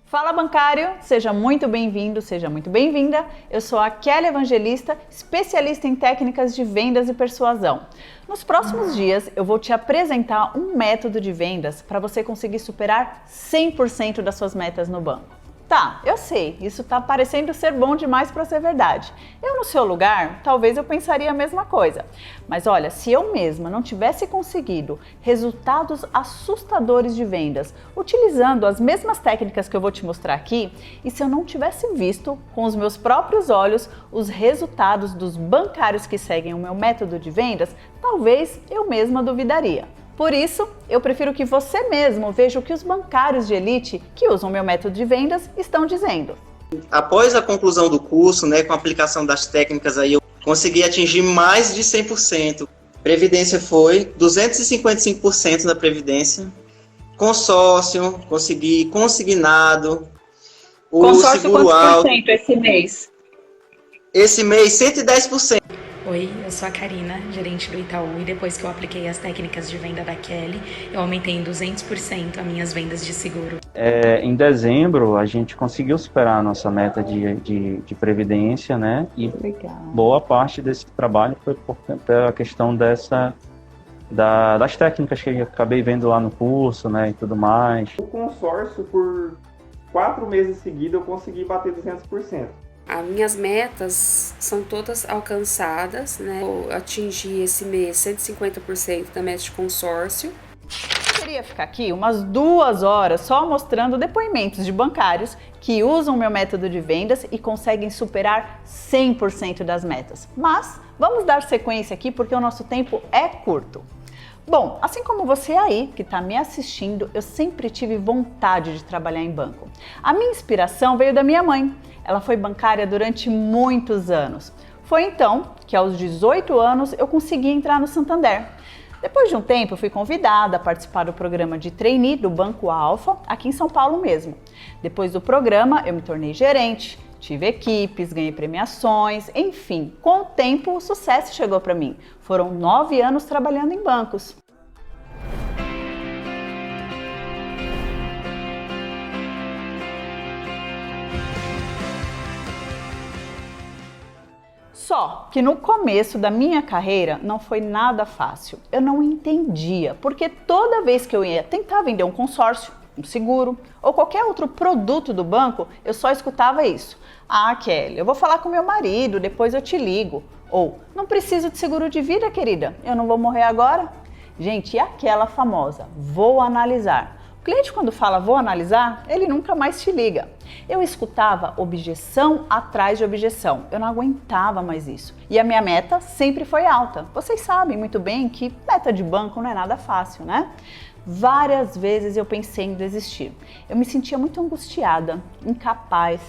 Fala bancário, seja muito bem-vindo, seja muito bem-vinda. Eu sou a Kelly Evangelista, especialista em técnicas de vendas e persuasão. Nos próximos dias eu vou te apresentar um método de vendas para você conseguir superar 100% das suas metas no banco. Tá, eu sei, isso tá parecendo ser bom demais para ser verdade. Eu no seu lugar, talvez eu pensaria a mesma coisa. Mas olha, se eu mesma não tivesse conseguido resultados assustadores de vendas, utilizando as mesmas técnicas que eu vou te mostrar aqui, e se eu não tivesse visto com os meus próprios olhos os resultados dos bancários que seguem o meu método de vendas, talvez eu mesma duvidaria. Por isso, eu prefiro que você mesmo veja o que os bancários de elite que usam meu método de vendas estão dizendo. Após a conclusão do curso, com a aplicação das técnicas aí, eu consegui atingir mais de 100%. Previdência foi 255% na Previdência. Consórcio, consegui consignado. Consórcio seguro quantos alto. por cento esse mês? Esse mês, 110%. Oi, eu sou a Karina, gerente do Itaú, e depois que eu apliquei as técnicas de venda da Kelly, eu aumentei em 200% as minhas vendas de seguro. Em dezembro, a gente conseguiu superar a nossa meta de previdência, né? E Legal. boa parte desse trabalho foi pela questão das técnicas que eu acabei vendo lá no curso, né? E tudo mais. O consórcio, por 4 meses seguidos, eu consegui bater 200%. As minhas metas são todas alcançadas, né? Eu atingi esse mês 150% da meta de consórcio. Eu queria ficar aqui umas 2 horas só mostrando depoimentos de bancários que usam o meu método de vendas e conseguem superar 100% das metas. Mas vamos dar sequência aqui porque o nosso tempo é curto. Bom, assim como você aí que está me assistindo, eu sempre tive vontade de trabalhar em banco. A minha inspiração veio da minha mãe. Ela foi bancária durante muitos anos. Foi então que aos 18 anos eu consegui entrar no Santander. Depois de um tempo eu fui convidada a participar do programa de trainee do Banco Alfa, aqui em São Paulo mesmo. Depois do programa eu me tornei gerente, tive equipes, ganhei premiações, enfim, com o tempo o sucesso chegou para mim. Foram 9 anos trabalhando em bancos. Só que no começo da minha carreira não foi nada fácil. Eu não entendia, porque toda vez que eu ia tentar vender um consórcio, um seguro ou qualquer outro produto do banco, eu só escutava isso. Ah, Kelly, eu vou falar com meu marido, depois eu te ligo. Ou, não preciso de seguro de vida, querida, eu não vou morrer agora? Gente, e aquela famosa, vou analisar. O cliente, quando fala vou analisar, ele nunca mais te liga. Eu escutava objeção atrás de objeção. Eu não aguentava mais isso. E a minha meta sempre foi alta. Vocês sabem muito bem que meta de banco não é nada fácil, né? Várias vezes eu pensei em desistir. Eu me sentia muito angustiada, incapaz.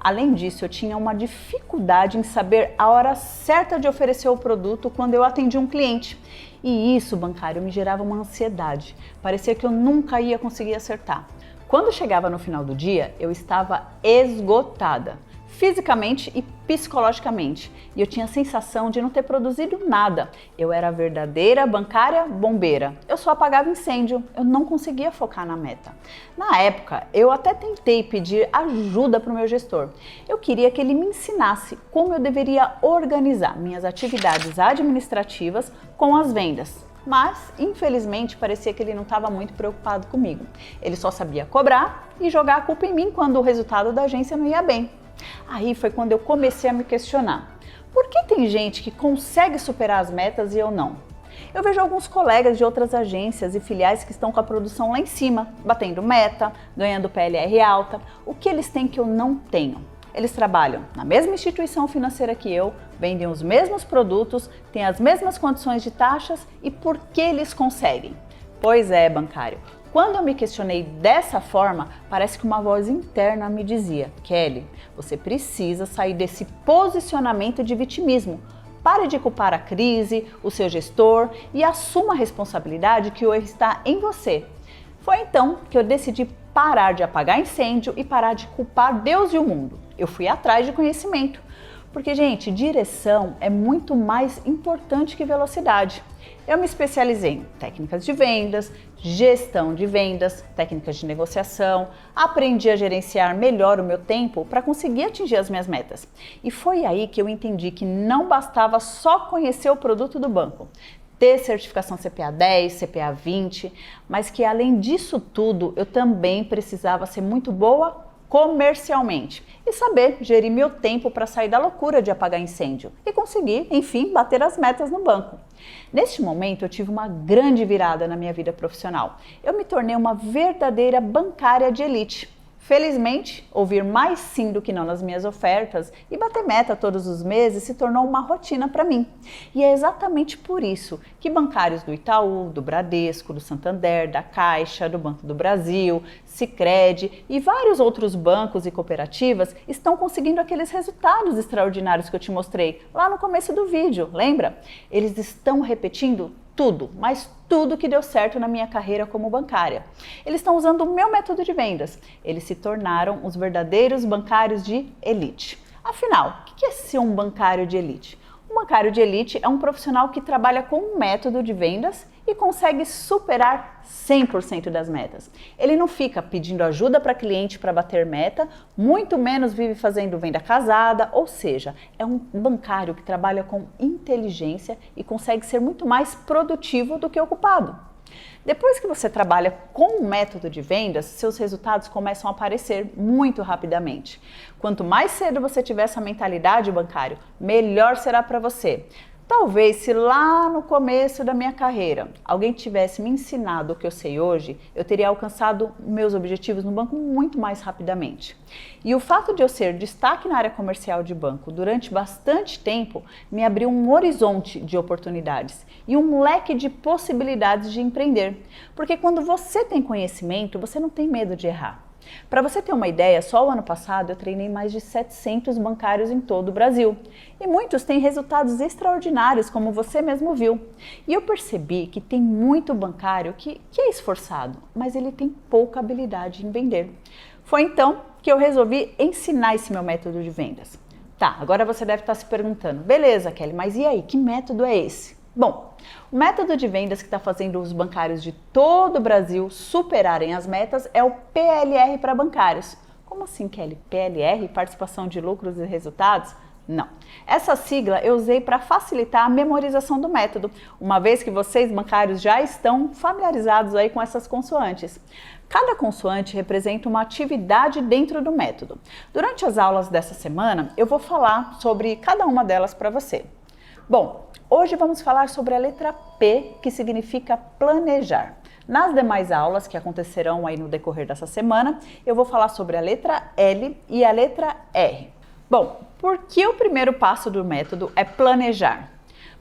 Além disso, eu tinha uma dificuldade em saber a hora certa de oferecer o produto quando eu atendi um cliente. E isso, bancário, me gerava uma ansiedade. Parecia que eu nunca ia conseguir acertar. Quando chegava no final do dia, eu estava esgotada, fisicamente e psicologicamente. E eu tinha a sensação de não ter produzido nada. Eu era a verdadeira bancária bombeira. Eu só apagava incêndio, eu não conseguia focar na meta. Na época, eu até tentei pedir ajuda para o meu gestor. Eu queria que ele me ensinasse como eu deveria organizar minhas atividades administrativas com as vendas. Mas, infelizmente, parecia que ele não estava muito preocupado comigo. Ele só sabia cobrar e jogar a culpa em mim quando o resultado da agência não ia bem. Aí foi quando eu comecei a me questionar. Por que tem gente que consegue superar as metas e eu não? Eu vejo alguns colegas de outras agências e filiais que estão com a produção lá em cima, batendo meta, ganhando PLR alta. O que eles têm que eu não tenho? Eles trabalham na mesma instituição financeira que eu, vendem os mesmos produtos, têm as mesmas condições de taxas e por que eles conseguem? Pois é, bancário. Quando eu me questionei dessa forma, parece que uma voz interna me dizia: Kelly, você precisa sair desse posicionamento de vitimismo. Pare de culpar a crise, o seu gestor e assuma a responsabilidade que o erro está em você. Foi então que eu decidi parar de apagar incêndio e parar de culpar Deus e o mundo. Eu fui atrás de conhecimento. Porque, gente, direção é muito mais importante que velocidade. Eu me especializei em técnicas de vendas, gestão de vendas, técnicas de negociação, aprendi a gerenciar melhor o meu tempo para conseguir atingir as minhas metas. E foi aí que eu entendi que não bastava só conhecer o produto do banco, ter certificação CPA 10, CPA 20, mas que além disso tudo eu também precisava ser muito boa comercialmente e saber gerir meu tempo para sair da loucura de apagar incêndio e conseguir, enfim, bater as metas no banco. Neste momento eu tive uma grande virada na minha vida profissional. Eu me tornei uma verdadeira bancária de elite. Felizmente, ouvir mais sim do que não nas minhas ofertas e bater meta todos os meses se tornou uma rotina para mim. E é exatamente por isso que bancários do Itaú, do Bradesco, do Santander, da Caixa, do Banco do Brasil, Sicredi e vários outros bancos e cooperativas estão conseguindo aqueles resultados extraordinários que eu te mostrei lá no começo do vídeo, lembra? Eles estão repetindo tudo, mas tudo que deu certo na minha carreira como bancária. Eles estão usando o meu método de vendas. Eles se tornaram os verdadeiros bancários de elite. Afinal, o que é ser um bancário de elite? Um bancário de elite é um profissional que trabalha com um método de vendas e consegue superar 100% das metas. Ele não fica pedindo ajuda para cliente para bater meta, muito menos vive fazendo venda casada, ou seja, é um bancário que trabalha com inteligência e consegue ser muito mais produtivo do que ocupado. Depois que você trabalha com um método de vendas, seus resultados começam a aparecer muito rapidamente. Quanto mais cedo você tiver essa mentalidade bancário, melhor será para você. Talvez se lá no começo da minha carreira alguém tivesse me ensinado o que eu sei hoje, eu teria alcançado meus objetivos no banco muito mais rapidamente. E o fato de eu ser destaque na área comercial de banco durante bastante tempo me abriu um horizonte de oportunidades e um leque de possibilidades de empreender. Porque quando você tem conhecimento, você não tem medo de errar. Para você ter uma ideia, só o ano passado eu treinei mais de 700 bancários em todo o Brasil. E muitos têm resultados extraordinários, como você mesmo viu. E eu percebi que tem muito bancário que é esforçado, mas ele tem pouca habilidade em vender. Foi então que eu resolvi ensinar esse meu método de vendas. Tá, agora você deve estar se perguntando, beleza, Kelly, mas e aí, que método é esse? Bom, o método de vendas que está fazendo os bancários de todo o Brasil superarem as metas é o PLR para bancários. Como assim, Kelly? PLR? Participação de lucros e resultados? Não. Essa sigla eu usei para facilitar a memorização do método, uma vez que vocês, bancários, já estão familiarizados aí com essas consoantes. Cada consoante representa uma atividade dentro do método. Durante as aulas dessa semana, eu vou falar sobre cada uma delas para você. Bom, hoje vamos falar sobre a letra P, que significa planejar. Nas demais aulas que acontecerão aí no decorrer dessa semana, eu vou falar sobre a letra L e a letra R. Bom, por que o primeiro passo do método é planejar?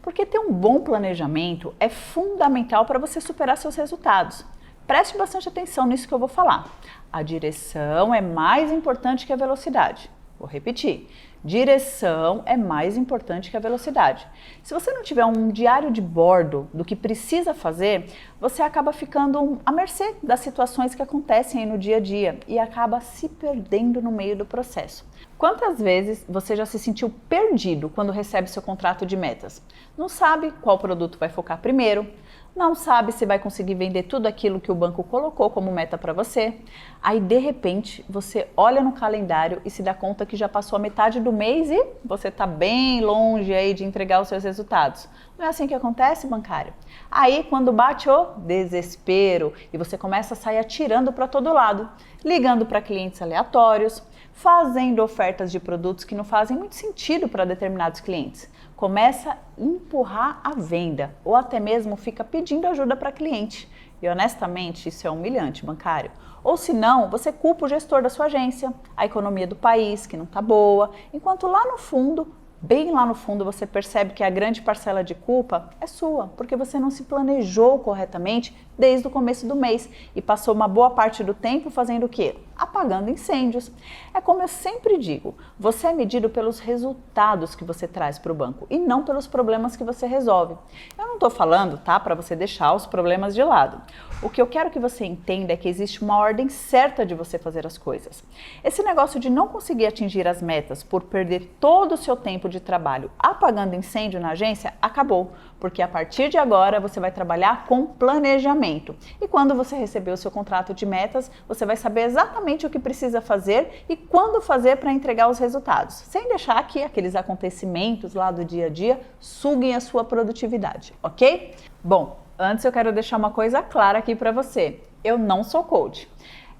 Porque ter um bom planejamento é fundamental para você superar seus resultados. Preste bastante atenção nisso que eu vou falar. A direção é mais importante que a velocidade. Vou repetir. Direção é mais importante que a velocidade. Se você não tiver um diário de bordo do que precisa fazer, você acaba ficando à mercê das situações que acontecem aí no dia a dia e acaba se perdendo no meio do processo. Quantas vezes você já se sentiu perdido quando recebe seu contrato de metas? Não sabe qual produto vai focar primeiro, não sabe se vai conseguir vender tudo aquilo que o banco colocou como meta para você. Aí, de repente, você olha no calendário e se dá conta que já passou a metade do mês e você está bem longe aí de entregar os seus resultados. Não é assim que acontece, bancário? Aí, quando bate o desespero e você começa a sair atirando para todo lado, ligando para clientes aleatórios, fazendo ofertas de produtos que não fazem muito sentido para determinados clientes. Começa a empurrar a venda ou até mesmo fica pedindo ajuda para cliente. E honestamente, isso é humilhante, bancário. Ou se não, você culpa o gestor da sua agência, a economia do país, que não está boa, enquanto lá no fundo, bem lá no fundo, você percebe que a grande parcela de culpa é sua, porque você não se planejou corretamente desde o começo do mês e passou uma boa parte do tempo fazendo o quê? Apagando incêndios. É como eu sempre digo, você é medido pelos resultados que você traz para o banco e não pelos problemas que você resolve. Eu não estou falando, tá, para você deixar os problemas de lado. O que eu quero que você entenda é que existe uma ordem certa de você fazer as coisas. Esse negócio de não conseguir atingir as metas por perder todo o seu tempo de trabalho apagando incêndio na agência acabou, porque a partir de agora você vai trabalhar com planejamento. E quando você receber o seu contrato de metas, você vai saber exatamente o que precisa fazer e quando fazer para entregar os resultados, sem deixar que aqueles acontecimentos lá do dia a dia suguem a sua produtividade, ok? Bom, antes eu quero deixar uma coisa clara aqui para você. Eu não sou coach.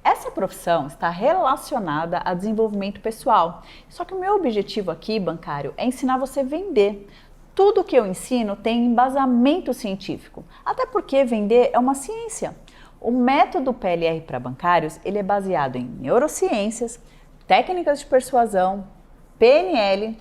Essa profissão está relacionada a desenvolvimento pessoal. Só que o meu objetivo aqui, bancário, é ensinar você a vender. Tudo que eu ensino tem embasamento científico, até porque vender é uma ciência. O método PLR para bancários, ele é baseado em neurociências, técnicas de persuasão, PNL,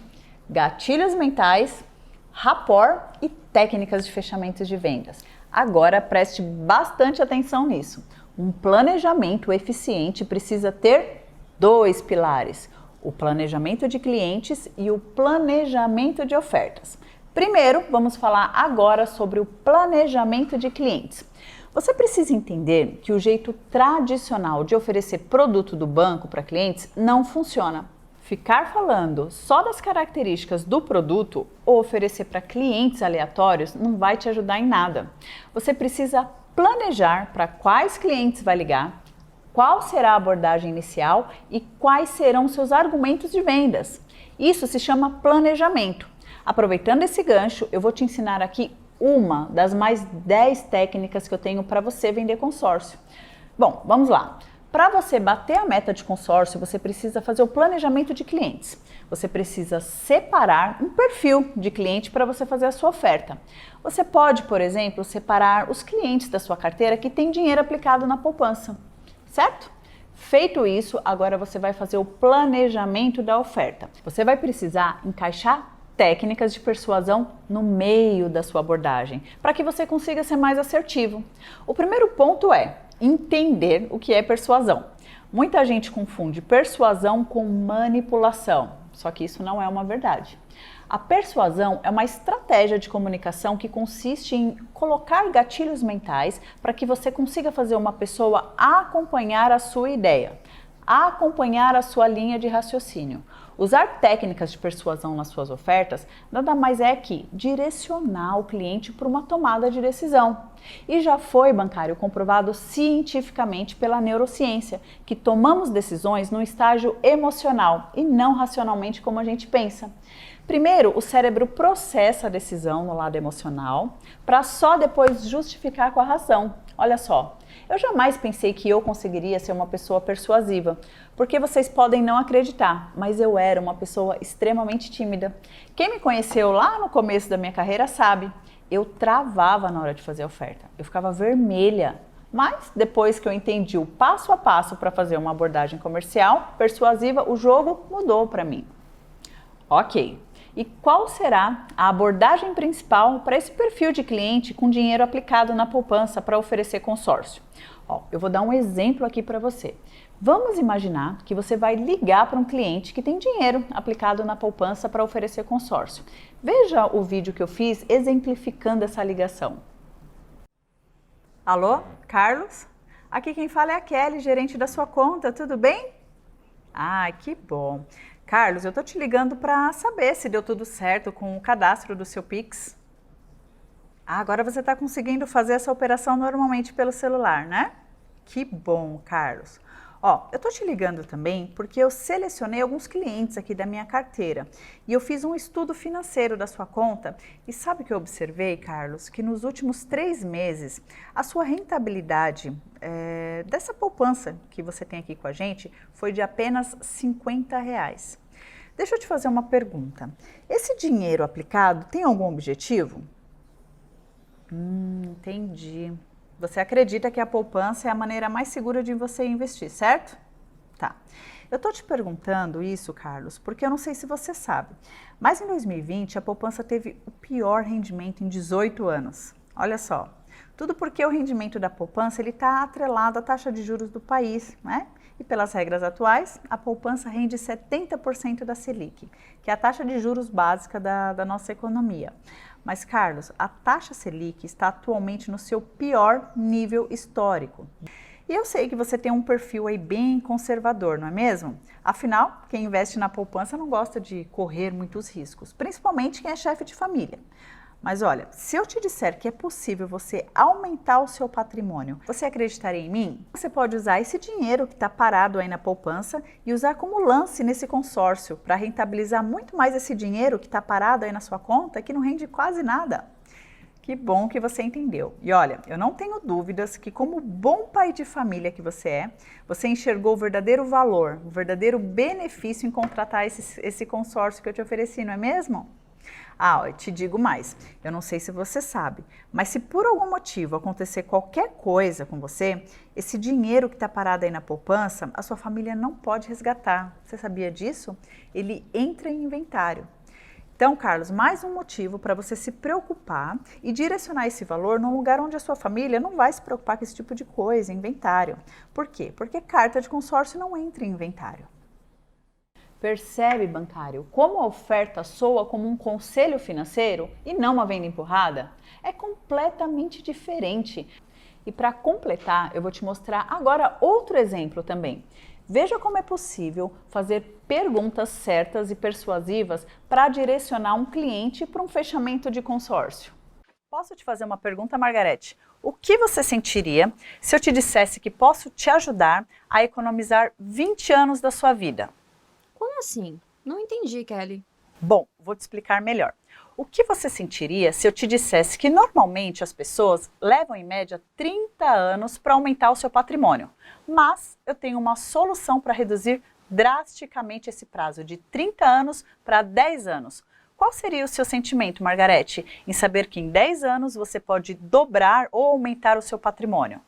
gatilhos mentais, rapport e técnicas de fechamento de vendas. Agora preste bastante atenção nisso. Um planejamento eficiente precisa ter 2 pilares: o planejamento de clientes e o planejamento de ofertas. Primeiro, vamos falar agora sobre o planejamento de clientes. Você precisa entender que o jeito tradicional de oferecer produto do banco para clientes não funciona. Ficar falando só das características do produto ou oferecer para clientes aleatórios não vai te ajudar em nada. Você precisa planejar para quais clientes vai ligar, qual será a abordagem inicial e quais serão seus argumentos de vendas. Isso se chama planejamento. Aproveitando esse gancho, eu vou te ensinar aqui uma das mais 10 técnicas que eu tenho para você vender consórcio. Bom, vamos lá. Para você bater a meta de consórcio, você precisa fazer o planejamento de clientes. Você precisa separar um perfil de cliente para você fazer a sua oferta. Você pode, por exemplo, separar os clientes da sua carteira que têm dinheiro aplicado na poupança, certo? Feito isso, agora você vai fazer o planejamento da oferta. Você vai precisar encaixar técnicas de persuasão no meio da sua abordagem, para que você consiga ser mais assertivo. O primeiro ponto é entender o que é persuasão. Muita gente confunde persuasão com manipulação, só que isso não é uma verdade. A persuasão é uma estratégia de comunicação que consiste em colocar gatilhos mentais para que você consiga fazer uma pessoa acompanhar a sua ideia, acompanhar a sua linha de raciocínio. Usar técnicas de persuasão nas suas ofertas nada mais é que direcionar o cliente para uma tomada de decisão. E já foi, bancário, comprovado cientificamente pela neurociência que tomamos decisões no estágio emocional e não racionalmente como a gente pensa. Primeiro, o cérebro processa a decisão no lado emocional para só depois justificar com a razão. Olha só, eu jamais pensei que eu conseguiria ser uma pessoa persuasiva, porque vocês podem não acreditar, mas eu era uma pessoa extremamente tímida. Quem me conheceu lá no começo da minha carreira sabe, eu travava na hora de fazer a oferta, eu ficava vermelha. Mas depois que eu entendi o passo a passo para fazer uma abordagem comercial persuasiva, o jogo mudou para mim. Ok. E qual será a abordagem principal para esse perfil de cliente com dinheiro aplicado na poupança para oferecer consórcio? Eu vou dar um exemplo aqui para você. Vamos imaginar que você vai ligar para um cliente que tem dinheiro aplicado na poupança para oferecer consórcio. Veja o vídeo que eu fiz exemplificando essa ligação. Alô, Carlos? Aqui quem fala é a Kelly, gerente da sua conta, tudo bem? Ah, que bom. Carlos, eu estou te ligando para saber se deu tudo certo com o cadastro do seu Pix. Ah, agora você está conseguindo fazer essa operação normalmente pelo celular, né? Que bom, Carlos. Eu estou te ligando também porque eu selecionei alguns clientes aqui da minha carteira e eu fiz um estudo financeiro da sua conta e sabe o que eu observei, Carlos? Que nos últimos 3 meses a sua rentabilidade dessa poupança que você tem aqui com a gente foi de apenas R$50. Deixa eu te fazer uma pergunta. Esse dinheiro aplicado tem algum objetivo? Entendi. Você acredita que a poupança é a maneira mais segura de você investir, certo? Tá. Eu tô te perguntando isso, Carlos, porque eu não sei se você sabe, mas em 2020 a poupança teve o pior rendimento em 18 anos. Olha só, Tudo porque o rendimento da poupança está atrelado à taxa de juros do país, né? E pelas regras atuais, a poupança rende 70% da Selic, que é a taxa de juros básica da nossa economia. Mas, Carlos, a taxa Selic está atualmente no seu pior nível histórico. E eu sei que você tem um perfil aí bem conservador, não é mesmo? Afinal, quem investe na poupança não gosta de correr muitos riscos, principalmente quem é chefe de família. Mas olha, se eu te disser que é possível você aumentar o seu patrimônio, você acreditaria em mim? Você pode usar esse dinheiro que está parado aí na poupança e usar como lance nesse consórcio para rentabilizar muito mais esse dinheiro que está parado aí na sua conta que não rende quase nada. Que bom que você entendeu. E olha, eu não tenho dúvidas que como bom pai de família que você enxergou o verdadeiro valor, o verdadeiro benefício em contratar esse consórcio que eu te ofereci, não é mesmo? Ah, eu te digo mais, eu não sei se você sabe, mas se por algum motivo acontecer qualquer coisa com você, esse dinheiro que está parado aí na poupança, a sua família não pode resgatar. Você sabia disso? Ele entra em inventário. Então, Carlos, mais um motivo para você se preocupar e direcionar esse valor num lugar onde a sua família não vai se preocupar com esse tipo de coisa, inventário. Por quê? Porque carta de consórcio não entra em inventário. Percebe, bancário, como a oferta soa como um conselho financeiro e não uma venda empurrada? É completamente diferente. E para completar, eu vou te mostrar agora outro exemplo também. Veja como é possível fazer perguntas certas e persuasivas para direcionar um cliente para um fechamento de consórcio. Posso te fazer uma pergunta, Margarete? O que você sentiria se eu te dissesse que posso te ajudar a economizar 20 anos da sua vida? Como assim? Não entendi, Kelly. Bom, vou te explicar melhor. O que você sentiria se eu te dissesse que normalmente as pessoas levam em média 30 anos para aumentar o seu patrimônio, mas eu tenho uma solução para reduzir drasticamente esse prazo de 30 anos para 10 anos. Qual seria o seu sentimento, Margarete, em saber que em 10 anos você pode dobrar ou aumentar o seu patrimônio?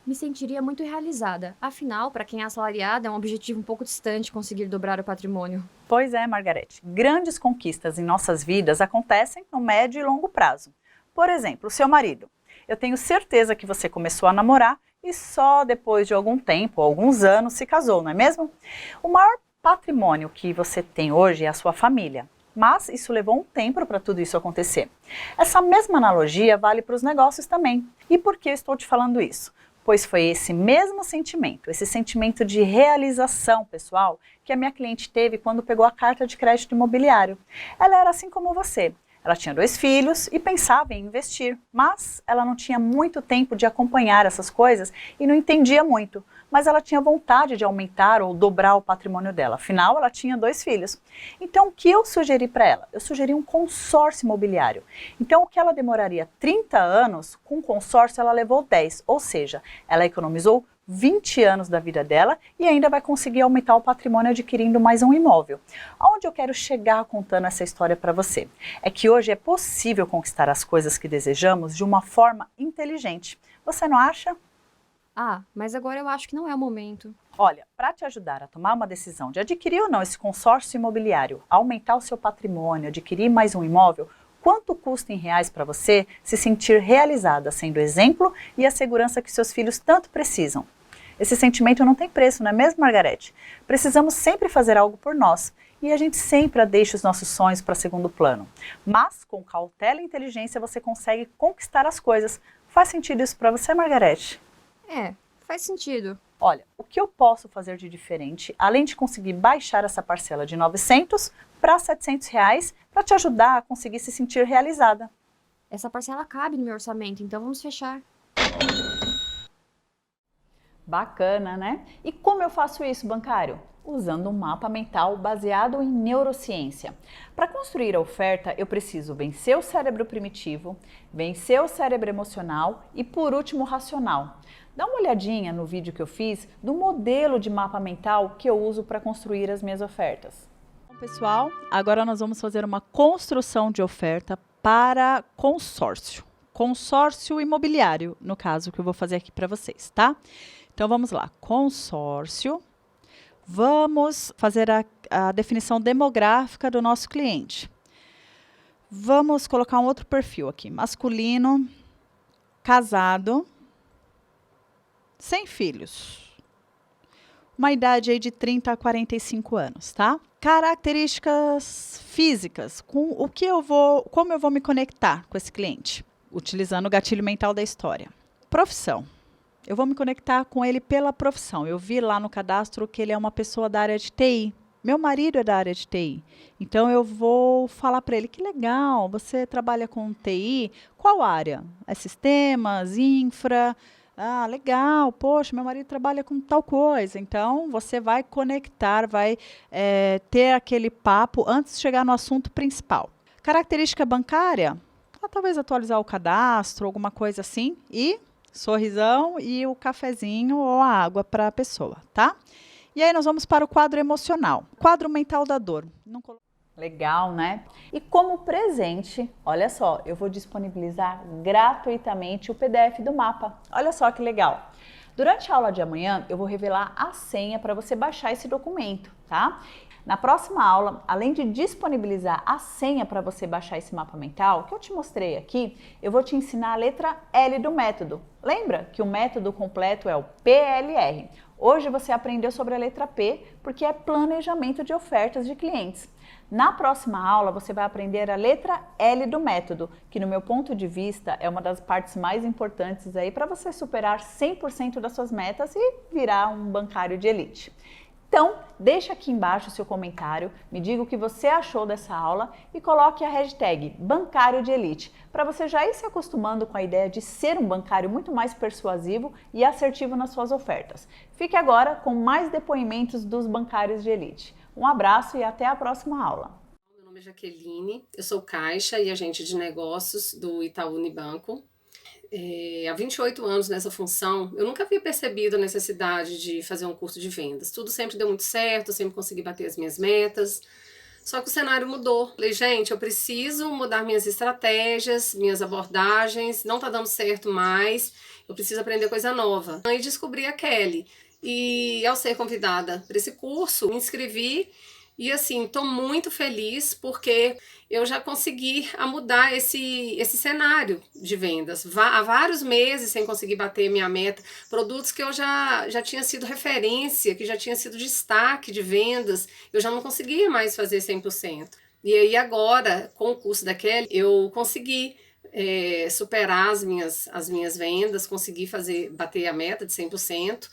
Me sentiria muito realizada. Afinal, para quem é assalariada, é um objetivo um pouco distante conseguir dobrar o patrimônio. Pois é, Margarete. Grandes conquistas em nossas vidas acontecem no médio e longo prazo. Por exemplo, o seu marido. Eu tenho certeza que você começou a namorar e só depois de algum tempo, alguns anos, se casou, não é mesmo? O maior patrimônio que você tem hoje é a sua família. Mas isso levou um tempo para tudo isso acontecer. Essa mesma analogia vale para os negócios também. E por que eu estou te falando isso? Pois foi esse mesmo sentimento, esse sentimento de realização pessoal que a minha cliente teve quando pegou a carta de crédito imobiliário. Ela era assim como você. Ela tinha 2 filhos e pensava em investir, mas ela não tinha muito tempo de acompanhar essas coisas e não entendia muito. Mas ela tinha vontade de aumentar ou dobrar o patrimônio dela. Afinal, ela tinha 2 filhos. Então, o que eu sugeri para ela? Eu sugeri um consórcio imobiliário. Então, o que ela demoraria 30 anos, com consórcio ela levou 10. Ou seja, ela economizou 20 anos da vida dela e ainda vai conseguir aumentar o patrimônio adquirindo mais um imóvel. Aonde eu quero chegar contando essa história para você? É que hoje é possível conquistar as coisas que desejamos de uma forma inteligente. Você não acha? Ah, mas agora eu acho que não é o momento. Olha, para te ajudar a tomar uma decisão de adquirir ou não esse consórcio imobiliário, aumentar o seu patrimônio, adquirir mais um imóvel, quanto custa em reais para você se sentir realizada, sendo exemplo e a segurança que seus filhos tanto precisam? Esse sentimento não tem preço, não é mesmo, Margarete? Precisamos sempre fazer algo por nós e a gente sempre deixa os nossos sonhos para segundo plano. Mas com cautela e inteligência você consegue conquistar as coisas. Faz sentido isso para você, Margarete? É, faz sentido. Olha, o que eu posso fazer de diferente, além de conseguir baixar essa parcela de 900 para 700 reais, para te ajudar a conseguir se sentir realizada? Essa parcela cabe no meu orçamento, então vamos fechar. Bacana, né? E como eu faço isso, bancário? Usando um mapa mental baseado em neurociência. Para construir a oferta, eu preciso vencer o cérebro primitivo, vencer o cérebro emocional e, por último, o racional. Dá uma olhadinha no vídeo que eu fiz do modelo de mapa mental que eu uso para construir as minhas ofertas. Bom, pessoal, agora nós vamos fazer uma construção de oferta para consórcio. Consórcio imobiliário, no caso, que eu vou fazer aqui para vocês, tá? Então, vamos lá. Consórcio. Vamos fazer a definição demográfica do nosso cliente. Vamos colocar um outro perfil aqui, masculino, casado, sem filhos. Uma idade aí de 30 a 45 anos, tá? Características físicas, como eu vou me conectar com esse cliente, utilizando o gatilho mental da história. Profissão. Eu vou me conectar com ele pela profissão. Eu vi lá no cadastro que ele é uma pessoa da área de TI. Meu marido é da área de TI. Então, eu vou falar para ele, que legal, você trabalha com TI, qual área? É sistemas, infra? Ah, legal, poxa, meu marido trabalha com tal coisa. Então, você vai conectar, vai ter aquele papo antes de chegar no assunto principal. Característica bancária? Talvez atualizar o cadastro, alguma coisa assim. E sorrisão e o cafezinho ou a água para a pessoa, tá? E aí nós vamos para o quadro emocional. Quadro mental da dor. Legal, né? E como presente, olha só, eu vou disponibilizar gratuitamente o PDF do mapa. Olha só que legal. Durante a aula de amanhã, eu vou revelar a senha para você baixar esse documento, tá? Na próxima aula, além de disponibilizar a senha para você baixar esse mapa mental, que eu te mostrei aqui, eu vou te ensinar a letra L do método. Lembra que o método completo é o PLR. Hoje você aprendeu sobre a letra P, porque é planejamento de ofertas de clientes. Na próxima aula, você vai aprender a letra L do método, que no meu ponto de vista é uma das partes mais importantes aí para você superar 100% das suas metas e virar um bancário de elite. Então, deixa aqui embaixo o seu comentário, me diga o que você achou dessa aula e coloque a hashtag bancário de elite, para você já ir se acostumando com a ideia de ser um bancário muito mais persuasivo e assertivo nas suas ofertas. Fique agora com mais depoimentos dos bancários de elite. Um abraço e até a próxima aula. Meu nome é Jaqueline, eu sou caixa e agente de negócios do Itaú Unibanco. Há 28 anos nessa função, eu nunca havia percebido a necessidade de fazer um curso de vendas. Tudo sempre deu muito certo, eu sempre consegui bater as minhas metas. Só que o cenário mudou. Falei, gente, eu preciso mudar minhas estratégias, minhas abordagens, não tá dando certo mais, eu preciso aprender coisa nova. Aí descobri a Kelly. E ao ser convidada para esse curso, me inscrevi e assim, estou muito feliz porque eu já consegui mudar esse cenário de vendas. Há vários meses sem conseguir bater minha meta, produtos que eu já tinha sido referência, que já tinha sido destaque de vendas, eu já não conseguia mais fazer 100%. E aí agora, com o curso da Kelly, eu consegui superar as minhas vendas, consegui bater a meta de 100%.